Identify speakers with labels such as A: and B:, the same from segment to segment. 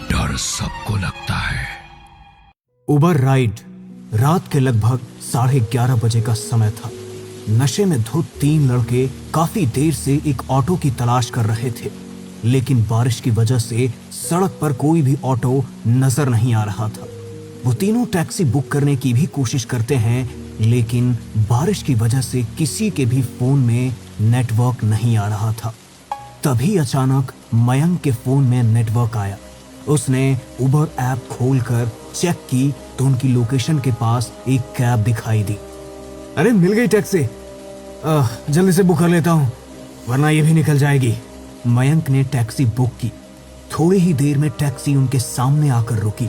A: डर सबको लगता है।
B: उबर राइड। रात के लगभग 11:30 बजे का समय था। नशे में धुत 3 लड़के काफी देर से एक ऑटो की तलाश कर रहे थे, लेकिन बारिश की वजह से सड़क पर कोई भी ऑटो नजर नहीं आ रहा था। वो तीनों टैक्सी बुक करने की भी कोशिश करते हैं, लेकिन बारिश की वजह से किसी के भी फोन में नेटवर्क नहीं आ रहा था। तभी अचानक मयंक के फोन में नेटवर्क आया। उसने उबर ऐप खोलकर चेक की तो उनकी लोकेशन के पास एक कैब दिखाई दी। अरे मिल गई टैक्सी, जल्दी से बुक कर लेता हूँ वरना ये भी निकल जाएगी। मयंक ने टैक्सी बुक की। थोड़ी ही देर में टैक्सी उनके सामने आकर रुकी।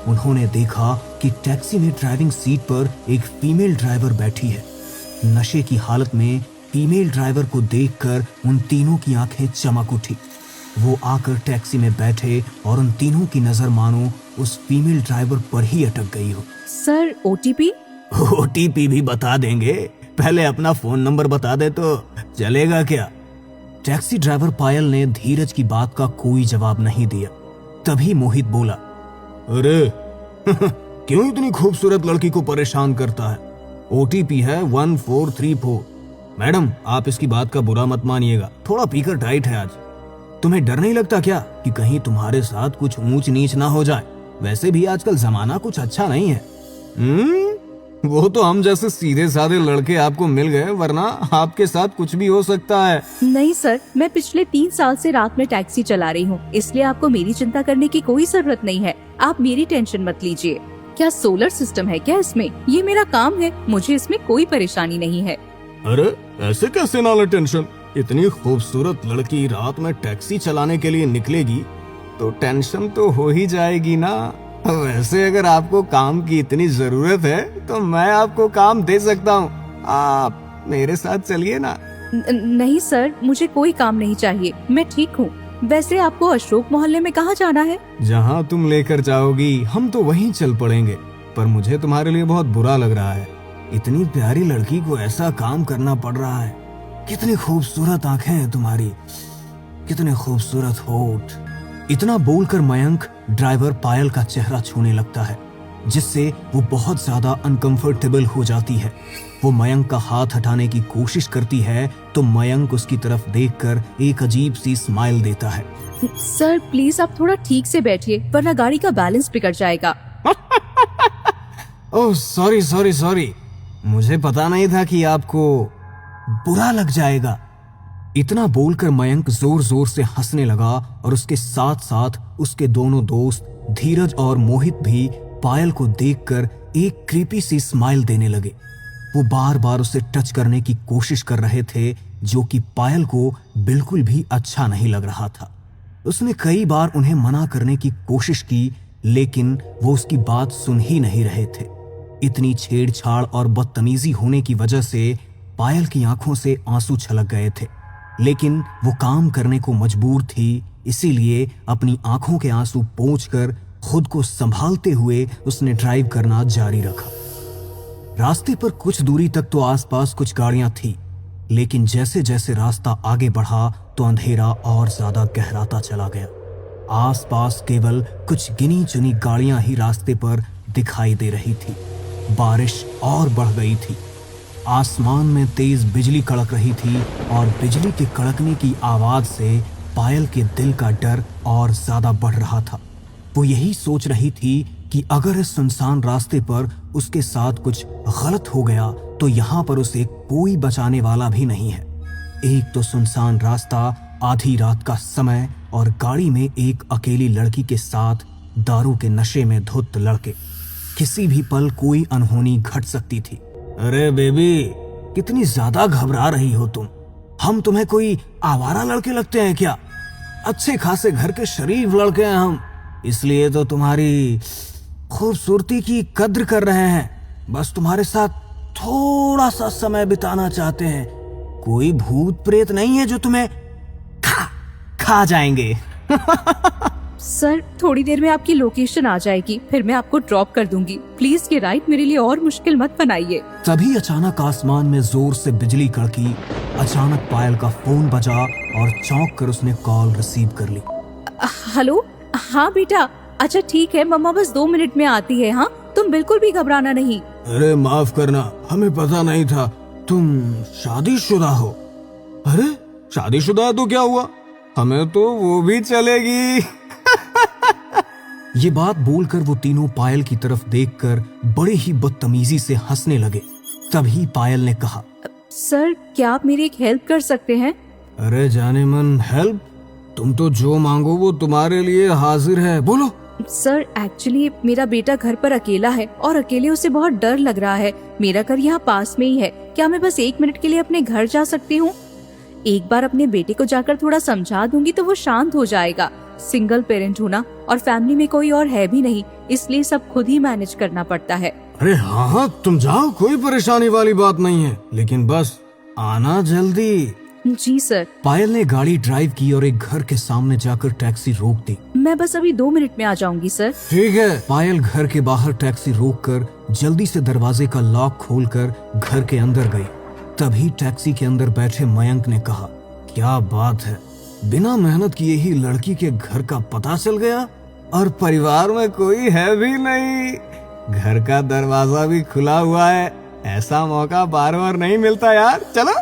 B: उन्होंने देखा कि टैक्सी में ड्राइविंग सीट पर एक फीमेल ड्राइवर बैठी है। नशे की हालत में फीमेल ड्राइवर को देखकर उन तीनों की आंखें चमक उठी। वो आकर टैक्सी में बैठे और उन तीनों की नजर मानो उस फीमेल ड्राइवर पर ही अटक गई हो।
C: Sir OTP?
B: ओटीपी भी बता देंगे, पहले अपना फोन नंबर बता दे तो चलेगा क्या? टैक्सी ड्राइवर पायल ने धीरज की बात का कोई जवाब नहीं दिया। तभी मोहित बोला, अरे क्यों इतनी खूबसूरत लड़की को परेशान करता है? ओटीपी है 1434। मैडम आप इसकी बात का बुरा मत मानिएगा, थोड़ा पीकर टाइट है आज। तुम्हें डर नहीं लगता क्या कि कहीं तुम्हारे साथ कुछ ऊंच नीच ना हो जाए? वैसे भी आजकल जमाना कुछ अच्छा नहीं है। वो तो हम जैसे सीधे साधे लड़के आपको मिल गए, वरना आपके साथ कुछ भी हो सकता है।
C: नहीं सर, मैं पिछले 3 साल से रात में टैक्सी चला रही हूँ, इसलिए आपको मेरी चिंता करने की कोई जरूरत नहीं है। आप मेरी टेंशन मत लीजिए। क्या सोलर सिस्टम है क्या इसमें? ये मेरा काम है, मुझे इसमें कोई परेशानी नहीं है।
B: अरे ऐसे कैसे ना ले टेंशन? इतनी खूबसूरत लड़की रात में टैक्सी चलाने के लिए निकलेगी तो टेंशन तो हो ही जाएगी ना। वैसे अगर आपको काम की इतनी जरूरत है तो मैं आपको काम दे सकता हूँ, आप मेरे साथ चलिए ना।
C: नहीं सर, मुझे कोई काम नहीं चाहिए, मैं ठीक हूँ। वैसे आपको अशोक मोहल्ले में कहाँ जाना है?
B: जहाँ तुम लेकर जाओगी हम तो वहीं चल पड़ेंगे, पर मुझे तुम्हारे लिए बहुत बुरा लग रहा है। इतनी प्यारी लड़की को ऐसा काम करना पड़ रहा है। कितनी खूबसूरत आंखें हैं तुम्हारी, कितने खूबसूरत होठ। इतना बोलकर मयंक ड्राइवर पायल का चेहरा छूने लगता है, जिससे वो बहुत ज्यादा अनकंफर्टेबल हो जाती है। वो मयंक का हाथ हटाने की कोशिश करती है तो मयंक उसकी तरफ देखकर एक अजीब सी स्माइल देता है।
C: सर प्लीज आप थोड़ा ठीक से बैठिए, वरना गाड़ी का बैलेंस बिगड़ जाएगा।
B: ओह सॉरी सॉरी सॉरी, मुझे पता नहीं था कि आपको बुरा लग जाएगा। इतना बोलकर मयंक जोर जोर से हंसने लगा और उसके साथ साथ उसके दोनों दोस्त धीरज और मोहित भी पायल को देखकर एक क्रीपी सी स्माइल देने लगे। वो बार बार उसे टच करने की कोशिश कर रहे थे, जो कि पायल को बिल्कुल भी अच्छा नहीं लग रहा था। उसने कई बार उन्हें मना करने की कोशिश की, लेकिन वो उसकी बात सुन ही नहीं रहे थे। इतनी छेड़छाड़ और बदतमीजी होने की वजह से पायल की आंखों से आंसू छलक गए थे, लेकिन वो काम करने को मजबूर थी। इसीलिए अपनी आंखों के आंसू पोंछकर खुद को संभालते हुए उसने ड्राइव करना जारी रखा। रास्ते पर कुछ दूरी तक तो आसपास कुछ गाड़ियां थी, लेकिन जैसे जैसे रास्ता आगे बढ़ा तो अंधेरा और ज्यादा गहराता चला गया। आसपास केवल कुछ गिनी चुनी गाड़ियां ही रास्ते पर दिखाई दे रही थी। बारिश और बढ़ गई थी। आसमान में तेज बिजली कड़क रही थी और बिजली के कड़कने की आवाज से पायल के दिल का डर और ज्यादा बढ़ रहा था। वो यही सोच रही थी कि अगर इस सुनसान रास्ते पर उसके साथ कुछ गलत हो गया तो यहाँ पर उसे कोई बचाने वाला भी नहीं है। एक तो सुनसान रास्ता, आधी रात का समय और गाड़ी में एक अकेली लड़की के साथ दारू के नशे में धुत लड़के। किसी भी पल कोई अनहोनी घट सकती थी। अरे बेबी, कितनी ज्यादा घबरा रही हो तुम? हम तुम्हें कोई आवारा लड़के लगते हैं क्या? अच्छे खासे घर के शरीफ लड़के हैं हम, इसलिए तो तुम्हारी खूबसूरती की कद्र कर रहे हैं। बस तुम्हारे साथ थोड़ा सा समय बिताना चाहते हैं। कोई भूत प्रेत नहीं है जो तुम्हें खा जाएंगे।
C: सर थोड़ी देर में आपकी लोकेशन आ जाएगी, फिर मैं आपको ड्रॉप कर दूंगी। प्लीज ये राइड मेरे लिए और मुश्किल मत बनाइए।
B: तभी अचानक आसमान में जोर से बिजली कड़की। अचानक पायल का फोन बजा और चौंक कर उसने कॉल रिसीव कर ली।
C: हेलो, हाँ बेटा, अच्छा ठीक है, मम्मा बस 2 मिनट में आती है। हाँ, तुम बिल्कुल भी घबराना नहीं।
B: अरे माफ करना, हमें पता नहीं था तुम शादीशुदा हो। अरे शादीशुदा है तो क्या हुआ, हमें तो वो भी चलेगी। ये बात बोलकर वो तीनों पायल की तरफ देखकर बड़े ही बदतमीजी से हंसने लगे। तभी पायल ने कहा,
C: सर क्या आप मेरी एक हेल्प कर सकते हैं?
B: अरे जाने मन, हेल्प? तुम तो जो मांगो वो तुम्हारे लिए हाजिर है, बोलो।
C: सर एक्चुअली मेरा बेटा घर पर अकेला है और अकेले उसे बहुत डर लग रहा है। मेरा घर यहाँ पास में ही है, क्या मैं बस 1 मिनट के लिए अपने घर जा सकती हूँ? एक बार अपने बेटे को जाकर थोड़ा समझा दूंगी तो वो शांत हो जाएगा। सिंगल पेरेंट हूँ ना, और फैमिली में कोई और है भी नहीं, इसलिए सब खुद ही मैनेज करना पड़ता है।
B: अरे हाँ हाँ, तुम जाओ, कोई परेशानी वाली बात नहीं है, लेकिन बस आना जल्दी।
C: जी सर।
B: पायल ने गाड़ी ड्राइव की और एक घर के सामने जाकर टैक्सी रोक दी।
C: मैं बस अभी 2 मिनट में आ जाऊंगी सर।
B: ठीक है। पायल घर के बाहर टैक्सी रोककर जल्दी से दरवाजे का लॉक खोलकर घर के अंदर गई। तभी टैक्सी के अंदर बैठे मयंक ने कहा, क्या बात है, बिना मेहनत किए ही लड़की के घर का पता चल गया और परिवार में कोई है भी नहीं, घर का दरवाजा भी खुला हुआ है। ऐसा मौका बार बार नहीं मिलता यार। चलो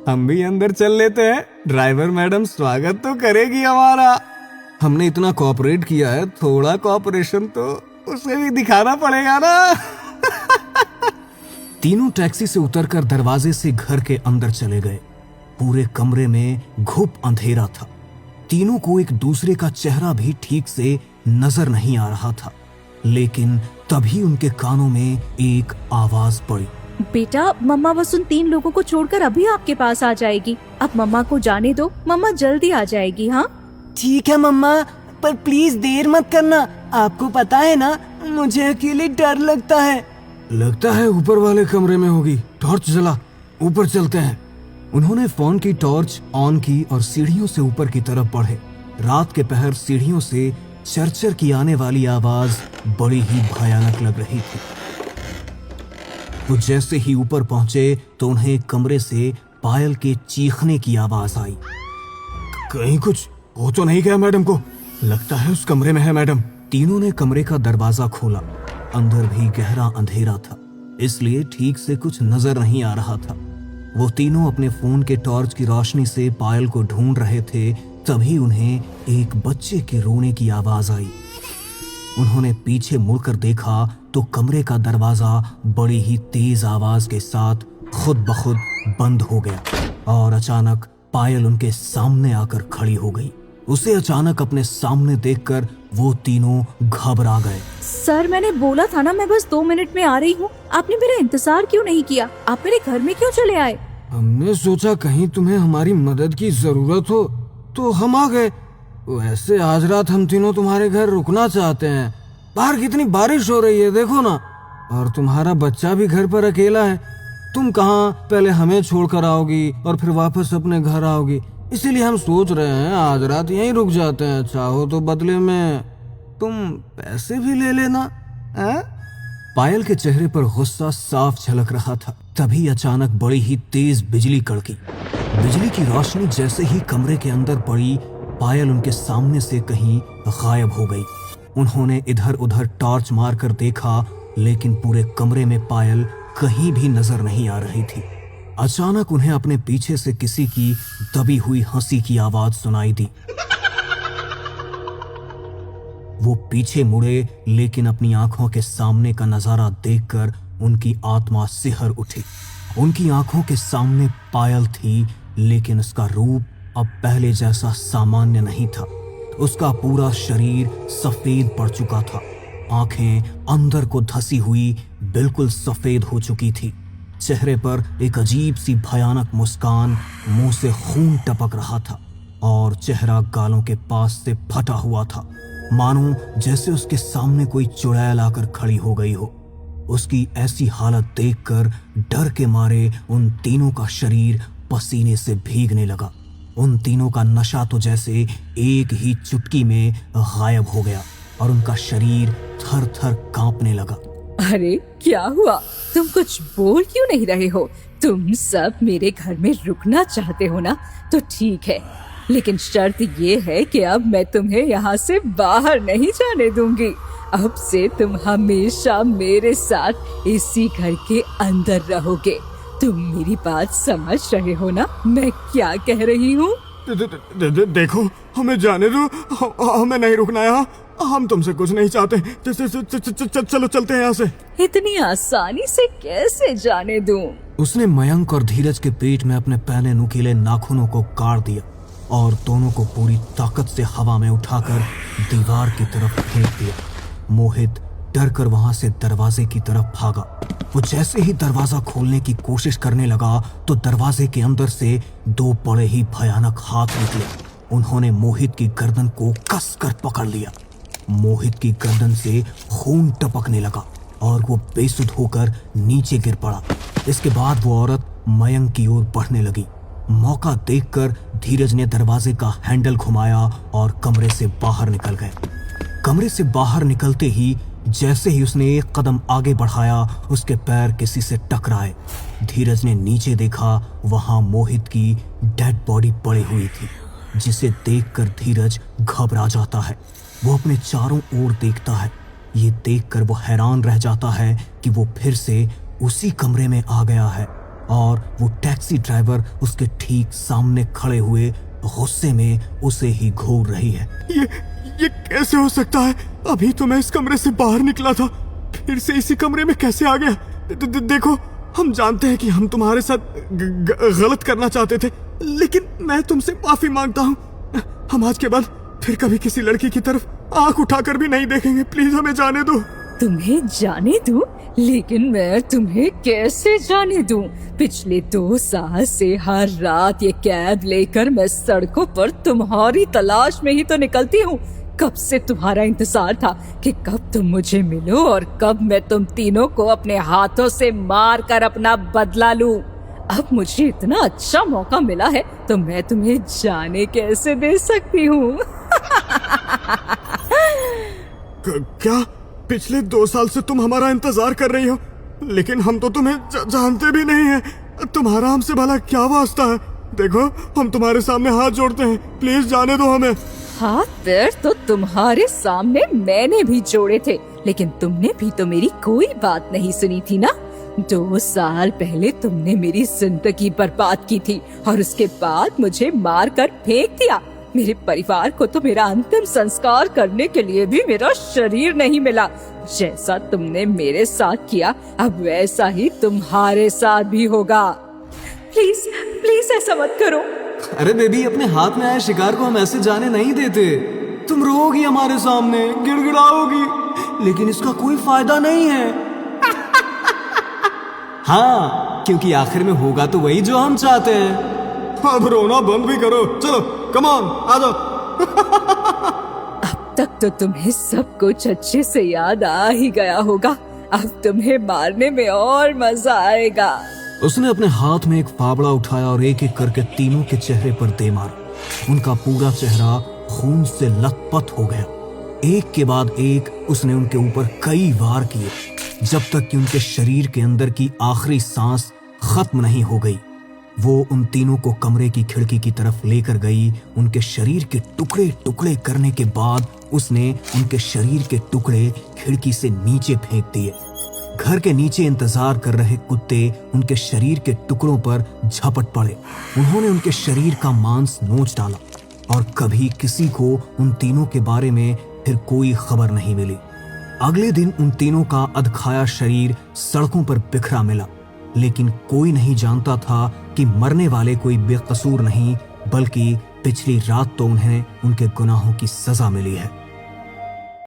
B: हम भी अंदर चल लेते हैं, ड्राइवर मैडम स्वागत तो करेगी हमारा। हमने इतना कोऑपरेट किया है, थोड़ा कोऑपरेशन तो उसे भी दिखाना पड़ेगा ना। तीनों टैक्सी से उतरकर दरवाजे से घर के अंदर चले गए। पूरे कमरे में घुप अंधेरा था। तीनों को एक दूसरे का चेहरा भी ठीक से नजर नहीं आ रहा था, लेकिन तभी उनके कानों में एक आवाज पड़ी,
C: बेटा मम्मा बस उन 3 लोगों को छोड़कर अभी आपके पास आ जाएगी। अब मम्मा को जाने दो, मम्मा जल्दी आ जाएगी। हाँ
D: ठीक है मम्मा, पर प्लीज देर मत करना। आपको पता है ना, मुझे अकेले डर लगता है।
B: लगता है ऊपर वाले कमरे में होगी। टॉर्च जला, ऊपर चलते हैं। उन्होंने फोन की टॉर्च ऑन की और सीढ़ियों से ऊपर की तरफ बढ़े। रात के पहर सीढ़ियों से चरचर की आने वाली आवाज बड़ी ही भयानक लग रही थी। वो जैसे ही ऊपर पहुंचे तो उन्हें कमरे से पायल के चीखने की आवाज आई। कहीं कुछ हो तो नहीं गया मैडम को? लगता है उस कमरे में है मैडम। तीनों ने कमरे का दरवाजा खोला। अंदर भी गहरा अंधेरा था, इसलिए ठीक से कुछ नजर नहीं आ रहा था। वो तीनों अपने फोन के टॉर्च की रोशनी से पायल को ढूंढ रहे थे। तभी उन्हें एक बच्चे के रोने की आवाज आई। उन्होंने पीछे मुड़कर देखा तो कमरे का दरवाजा बड़ी ही तेज आवाज के साथ खुद ब खुद बंद हो गया और अचानक पायल उनके सामने आकर खड़ी हो गई। उसे अचानक अपने सामने देखकर वो तीनों घबरा गए।
C: सर मैंने बोला था ना, मैं बस 2 मिनट में आ रही हूँ। आपने मेरा इंतजार क्यों नहीं किया? आप मेरे घर में क्यों चले आए?
B: हमने सोचा कहीं तुम्हें हमारी मदद की जरूरत हो तो हम आ गए। वैसे आज रात हम तीनों तुम्हारे घर रुकना चाहते हैं। बाहर कितनी बारिश हो रही है, देखो ना, और तुम्हारा बच्चा भी घर पर अकेला है। तुम कहाँ पहले हमें छोड़कर आओगी और फिर वापस अपने घर आओगी, इसीलिए हम सोच रहे हैं आज रात यहीं रुक जाते हैं। चाहो तो बदले में तुम पैसे भी ले लेना। पायल के चेहरे पर गुस्सा साफ झलक रहा था। तभी अचानक बड़ी ही तेज बिजली कड़की। बिजली की रोशनी जैसे ही कमरे के अंदर पड़ी, पायल उनके सामने से कहीं गायब हो गई। उन्होंने इधर उधर टॉर्च मारकर देखा, लेकिन पूरे कमरे में पायल कहीं भी नजर नहीं आ रही थी। अचानक उन्हें अपने पीछे से किसी की दबी हुई हंसी की आवाज सुनाई दी। वो पीछे मुड़े, लेकिन अपनी आंखों के सामने का नजारा देखकर उनकी आत्मा सिहर उठी। उनकी आंखों के सामने पायल थी, लेकिन उसका रूप अब पहले जैसा सामान्य नहीं था। उसका पूरा शरीर सफेद पड़ चुका था। आंखें अंदर को धसी हुई बिल्कुल सफेद हो चुकी थी। चेहरे पर एक अजीब सी भयानक मुस्कान, मुंह से खून टपक रहा था और चेहरा गालों के पास से फटा हुआ था, मानो जैसे उसके सामने कोई चुड़ैल आकर खड़ी हो गई हो। उसकी ऐसी हालत देखकर डर के मारे उन तीनों का शरीर पसीने से भीगने लगा। उन तीनों का नशा तो जैसे एक ही चुटकी में गायब हो गया और उनका शरीर थर थर कांपने लगा।
C: अरे क्या हुआ? तुम कुछ बोल क्यों नहीं रहे हो? तुम सब मेरे घर में रुकना चाहते हो ना? तो ठीक है, लेकिन शर्त ये है कि अब मैं तुम्हें यहाँ से बाहर नहीं जाने दूंगी। अब से तुम हमेशा मेरे साथ इसी घर के अंदर रहोगे। तुम मेरी बात समझ रहे हो ना मैं क्या कह रही हूँ?
B: देखो, हमें जाने दो, हमें नहीं रुकना यहाँ, हम तुमसे कुछ नहीं चाहते। चलो चलते हैं यहाँ से।
C: इतनी आसानी से कैसे जाने दूं?
B: उसने मयंक और धीरज के पेट में अपने पहले नुकीले नाखूनों को काट दिया और दोनों को पूरी ताकत से हवा में उठाकर दीवार की तरफ फेंक दिया। मोहित डर कर वहां से दरवाजे की तरफ भागा। वो जैसे ही दरवाजा खोलने की कोशिश करने लगा तो दरवाजे के अंदर से दो बड़े ही भयानक हाथ निकले। उन्होंने मोहित की गर्दन को कसकर पकड़ लिया। मोहित की गर्दन से खून टपकने लगा और वो बेसुध होकर नीचे गिर पड़ा। इसके बाद वो औरत मयंक की ओर बढ़ने लगी। मौका देखकर धीरज ने दरवाजे का हैंडल घुमाया और कमरे से बाहर निकल गए। कमरे से बाहर निकलते ही जैसे ही उसने एक कदम आगे बढ़ाया उसके पैर किसी से टकराए। धीरज ने नीचे देखा, वहां मोहित की डेड बॉडी पड़ी हुई थी, जिसे देखकर धीरज घबरा जाता है। वो अपने चारों ओर देखता है। ये देखकर वो हैरान रह जाता है कि वो फिर से उसी कमरे में आ गया है और वो टैक्सी ड्राइवर उसके ठीक सामने खड़े हुए गुस्से में उसे ही घूर रही है। ये कैसे हो सकता है? अभी तो मैं इस कमरे से बाहर निकला था, फिर से इसी कमरे में कैसे आ गया? देखो, हम जानते हैं कि हम तुम्हारे साथ गलत करना चाहते थे, लेकिन मैं तुमसे माफी मांगता हूँ। हम आज के बाद फिर कभी किसी लड़की की तरफ आंख उठाकर भी नहीं देखेंगे। प्लीज हमें जाने दो।
C: तुम्हें जाने दूं? लेकिन मैं तुम्हें कैसे जाने दूं? पिछले 2 साल से हर रात ये कैब लेकर मैं सड़कों पर तुम्हारी तलाश में ही तो निकलती हूँ। कब से तुम्हारा इंतजार था कि कब तुम मुझे मिलो और कब मैं तुम तीनों को अपने हाथों से मार कर अपना बदला लूं। अब मुझे इतना अच्छा मौका मिला है तो मैं तुम्हें जाने कैसे दे सकती हूँ?
B: क्या पिछले 2 साल से तुम हमारा इंतजार कर रही हो? लेकिन हम तो तुम्हें जानते भी नहीं हैं। तुम्हारा हमसे भला क्या वास्ता है? देखो, हम तुम्हारे सामने हाथ जोड़ते हैं, प्लीज जाने दो हमें।
C: हाथ पैर तो तुम्हारे सामने मैंने भी जोड़े थे, लेकिन तुमने भी तो मेरी कोई बात नहीं सुनी थी ना। 2 साल पहले तुमने मेरी जिंदगी बर्बाद की थी और उसके बाद मुझे मार कर फेंक दिया। मेरे परिवार को तो मेरा अंतिम संस्कार करने के लिए भी मेरा शरीर नहीं मिला। जैसा तुमने मेरे साथ किया, अब वैसा ही तुम्हारे साथ भी होगा। प्लीज प्लीज ऐसा मत करो।
B: अरे बेबी, अपने हाथ में आए शिकार को हम ऐसे जाने नहीं देते। तुम रोगी हमारे सामने, गिड़गिड़ाओगी, लेकिन इसका कोई फायदा नहीं है। हाँ, क्योंकि आखिर में होगा तो वही जो हम चाहते हैं। अब रोना बंद भी करो, चलो कम ऑन, आ जाओ।
C: अब तक तो तुम्हें सब कुछ अच्छे से याद आ ही गया होगा, अब तुम्हें मारने में और मजा आएगा।
B: उसने अपने हाथ में एक फावड़ा उठाया और एक एक करके तीनों के चेहरे पर दे मारा। उनका पूरा चेहरा खून से लथपथ हो गया। एक के बाद एक उसने उनके ऊपर कई वार किए, जब तक कि उनके शरीर के अंदर की आखिरी सांस खत्म नहीं हो गई। वो उन तीनों को कमरे की खिड़की की तरफ लेकर गई। उनके शरीर के टुकड़े टुकड़े करने के बाद उसने उनके शरीर के टुकड़े खिड़की से नीचे फेंक दिए। घर के नीचे इंतजार कर रहे कुत्ते उनके शरीर के टुकड़ों पर झपट पड़े। उन्होंने उनके शरीर का मांस नोच डाला और कभी किसी को उन तीनों के बारे में फिर कोई खबर नहीं मिली। अगले दिन उन तीनों का अधखाया शरीर सड़कों पर बिखरा मिला, लेकिन कोई नहीं जानता था कि मरने वाले कोई बेकसूर नहीं, बल्कि पिछली रात तो उन्हें उनके गुनाहों की सजा मिली है।